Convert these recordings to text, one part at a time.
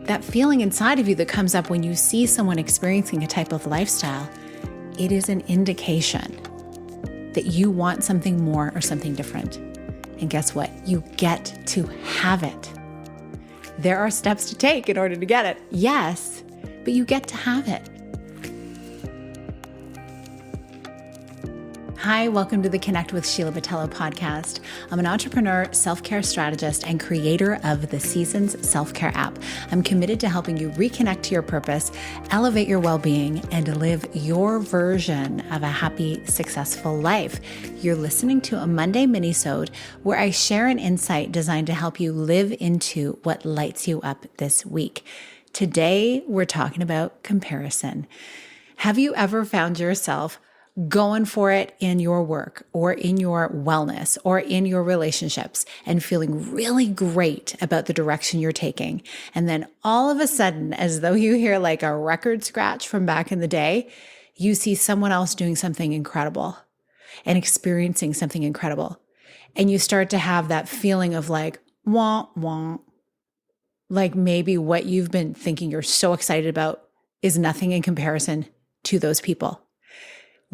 That feeling inside of you that comes up when you see someone experiencing a type of lifestyle, it is an indication that you want something more or something different. And guess what? You get to have it. There are steps to take in order to get it. Yes, but you get to have it. Hi, welcome to the Connect with Sheila Botelho podcast. I'm an entrepreneur, self-care strategist, and creator of the Seasons Self-Care app. I'm committed to helping you reconnect to your purpose, elevate your well-being, and live your version of a happy, successful life. You're listening to a Monday mini-sode where I share an insight designed to help you live into what lights you up this week. Today, we're talking about comparison. Have you ever found yourself going for it in your work or in your wellness or in your relationships and feeling really great about the direction you're taking? And then all of a sudden, as though you hear like a record scratch from back in the day, you see someone else doing something incredible and experiencing something incredible. And you start to have that feeling of like, wah, wah. Like maybe what you've been thinking you're so excited about is nothing in comparison to those people.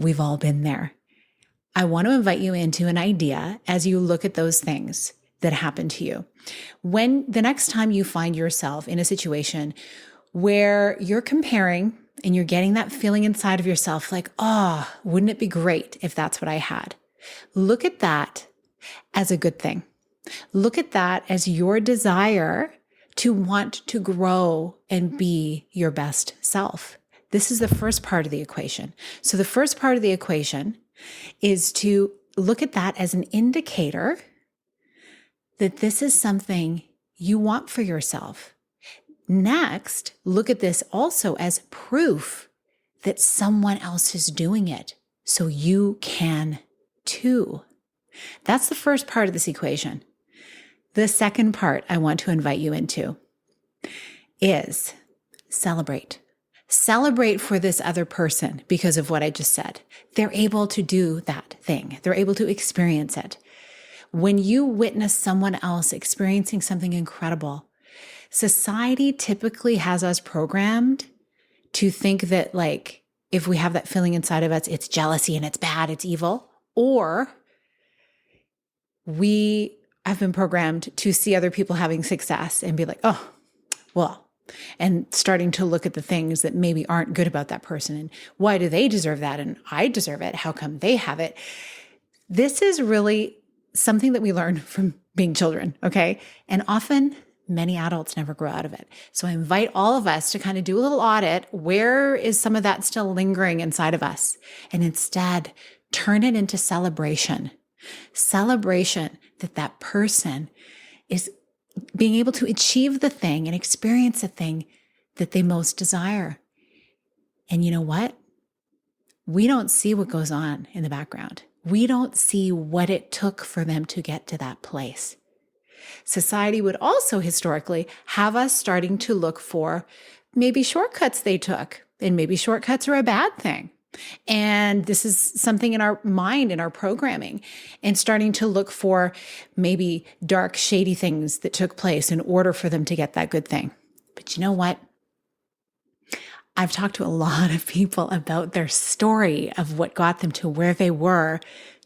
We've all been there. I want to invite you into an idea as you look at those things that happen to you. When the next time you find yourself in a situation where you're comparing and you're getting that feeling inside of yourself like, oh, wouldn't it be great if that's what I had? Look at that as a good thing. Look at that as your desire to want to grow and be your best self. This is the first part of the equation. So the first part of the equation is to look at that as an indicator that this is something you want for yourself. Next, look at this also as proof that someone else is doing it, so you can too. That's the first part of this equation. The second part I want to invite you into is celebrate. Celebrate for this other person because of what I just said. They're able to do that thing. They're able to experience it. When you witness someone else experiencing something incredible, society typically has us programmed to think that like, if we have that feeling inside of us, it's jealousy and it's bad, it's evil, or we have been programmed to see other people having success and be like, oh, well, and starting to look at the things that maybe aren't good about that person and why do they deserve that and I deserve it? How come they have it? This is really something that we learn from being children, okay? And often many adults never grow out of it. So I invite all of us to kind of do a little audit. Where is some of that still lingering inside of us? And instead turn it into celebration. Celebration that that person is being able to achieve the thing and experience the thing that they most desire. And you know what? We don't see what goes on in the background. We don't see what it took for them to get to that place. Society would also historically have us starting to look for maybe shortcuts they took, and maybe shortcuts are a bad thing. And this is something in our mind, in our programming, and starting to look for maybe dark, shady things that took place in order for them to get that good thing. But you know what? I've talked to a lot of people about their story of what got them to where they were,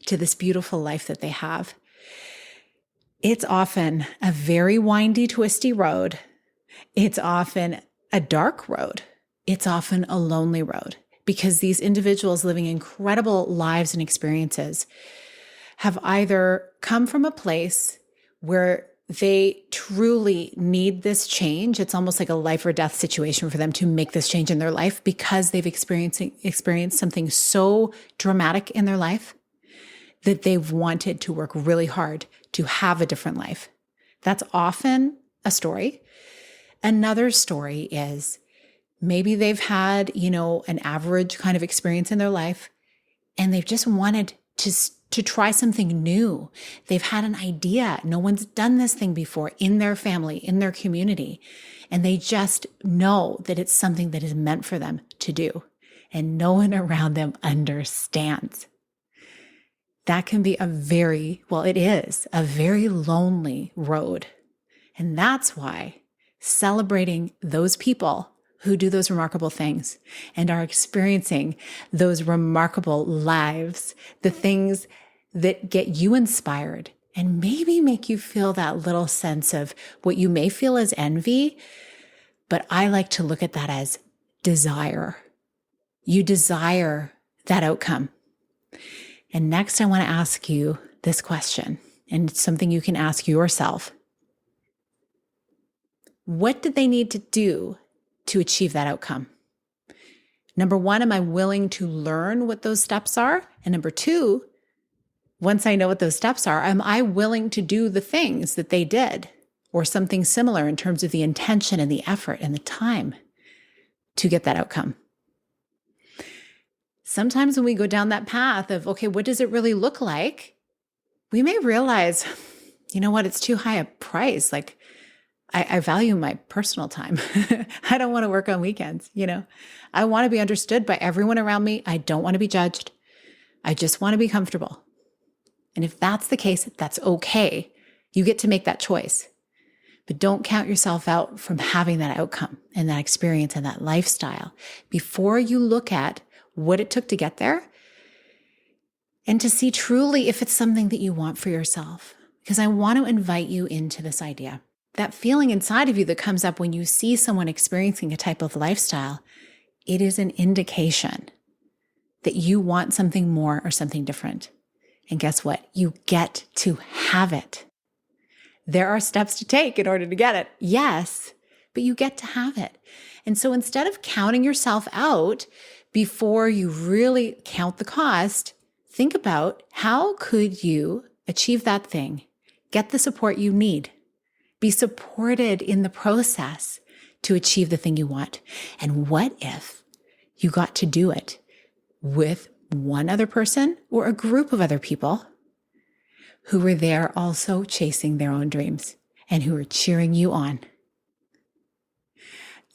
to this beautiful life that they have. It's often a very windy, twisty road. It's often a dark road. It's often a lonely road. Because these individuals living incredible lives and experiences have either come from a place where they truly need this change. It's almost like a life or death situation for them to make this change in their life because they've experienced something so dramatic in their life that they've wanted to work really hard to have a different life. That's often a story. Another story is maybe they've had, an average kind of experience in their life, and they've just wanted to try something new. They've had an idea. No one's done this thing before in their family, in their community, and they just know that it's something that is meant for them to do, and no one around them understands. That can be it is a very lonely road. And that's why celebrating those people who do those remarkable things and are experiencing those remarkable lives, the things that get you inspired and maybe make you feel that little sense of what you may feel as envy, but I like to look at that as desire. You desire that outcome. And next, I want to ask you this question, and it's something you can ask yourself. What did they need to do to achieve that outcome? Number one, am I willing to learn what those steps are? And number two, once I know what those steps are, am I willing to do the things that they did or something similar in terms of the intention and the effort and the time to get that outcome? Sometimes when we go down that path of, okay, what does it really look like? We may realize, you know what, it's too high a price. Like, I value my personal time. I don't want to work on weekends. I want to be understood by everyone around me. I don't want to be judged. I just want to be comfortable. And if that's the case, that's okay. You get to make that choice. But don't count yourself out from having that outcome and that experience and that lifestyle before you look at what it took to get there and to see truly if it's something that you want for yourself. Because I want to invite you into this idea. That feeling inside of you that comes up when you see someone experiencing a type of lifestyle, it is an indication that you want something more or something different. And guess what? You get to have it. There are steps to take in order to get it. Yes, but you get to have it. And so instead of counting yourself out before you really count the cost, think about how could you achieve that thing, get the support you need, be supported in the process to achieve the thing you want. And what if you got to do it with one other person or a group of other people who were there also chasing their own dreams and who are cheering you on?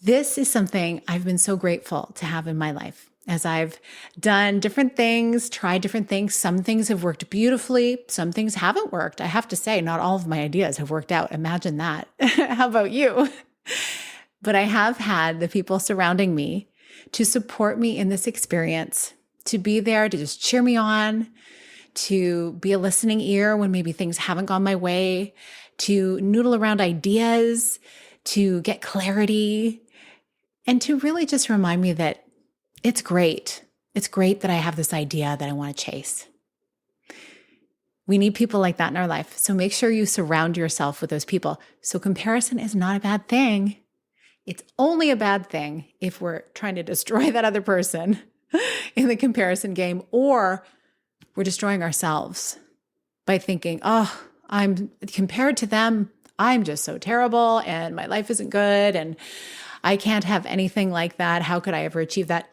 This is something I've been so grateful to have in my life. As I've done different things, tried different things, some things have worked beautifully, some things haven't worked. I have to say, not all of my ideas have worked out. Imagine that. How about you? But I have had the people surrounding me to support me in this experience, to be there, to just cheer me on, to be a listening ear when maybe things haven't gone my way, to noodle around ideas, to get clarity, and to really just remind me that it's great. It's great that I have this idea that I want to chase. We need people like that in our life. So make sure you surround yourself with those people. So comparison is not a bad thing. It's only a bad thing if we're trying to destroy that other person in the comparison game, or we're destroying ourselves by thinking, oh, I'm compared to them. I'm just so terrible and my life isn't good and I can't have anything like that. How could I ever achieve that?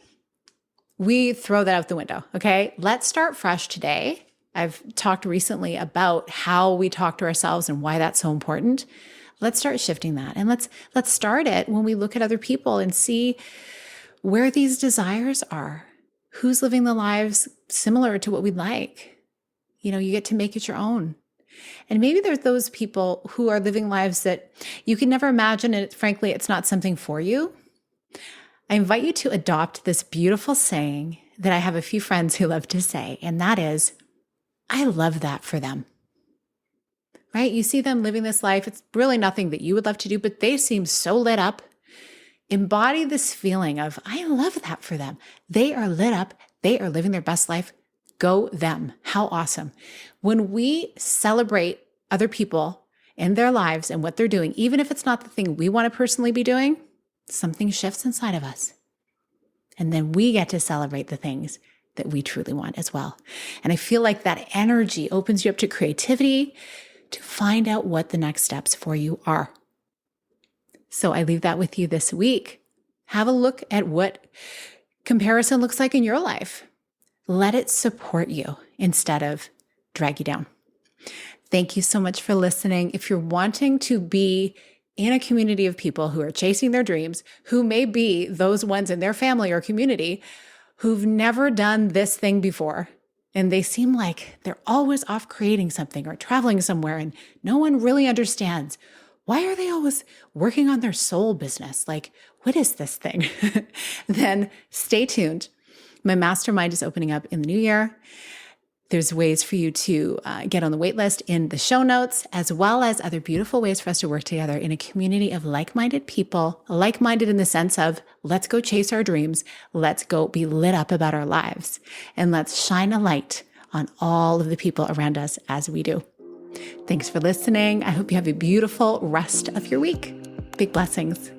We throw that out the window, okay? Let's start fresh today. I've talked recently about how we talk to ourselves and why that's so important. Let's start shifting that. And let's start it when we look at other people and see where these desires are. Who's living the lives similar to what we'd like? You get to make it your own. And maybe there's those people who are living lives that you can never imagine, and frankly, it's not something for you. I invite you to adopt this beautiful saying that I have a few friends who love to say, and that is, I love that for them. Right? You see them living this life. It's really nothing that you would love to do, but they seem so lit up. Embody this feeling of, I love that for them. They are lit up. They are living their best life. Go them. How awesome. When we celebrate other people and their lives and what they're doing, even if it's not the thing we want to personally be doing, something shifts inside of us. And then we get to celebrate the things that we truly want as well. And I feel like that energy opens you up to creativity to find out what the next steps for you are. So I leave that with you this week. Have a look at what comparison looks like in your life. Let it support you instead of drag you down. Thank you so much for listening. If you're wanting to be in a community of people who are chasing their dreams, who may be those ones in their family or community who've never done this thing before, and they seem like they're always off creating something or traveling somewhere and no one really understands why are they always working on their soul business? Like, what is this thing? Then stay tuned. My mastermind is opening up in the new year. There's ways for you to get on the wait list in the show notes, as well as other beautiful ways for us to work together in a community of like-minded people, like-minded in the sense of let's go chase our dreams, let's go be lit up about our lives, and let's shine a light on all of the people around us as we do. Thanks for listening. I hope you have a beautiful rest of your week. Big blessings.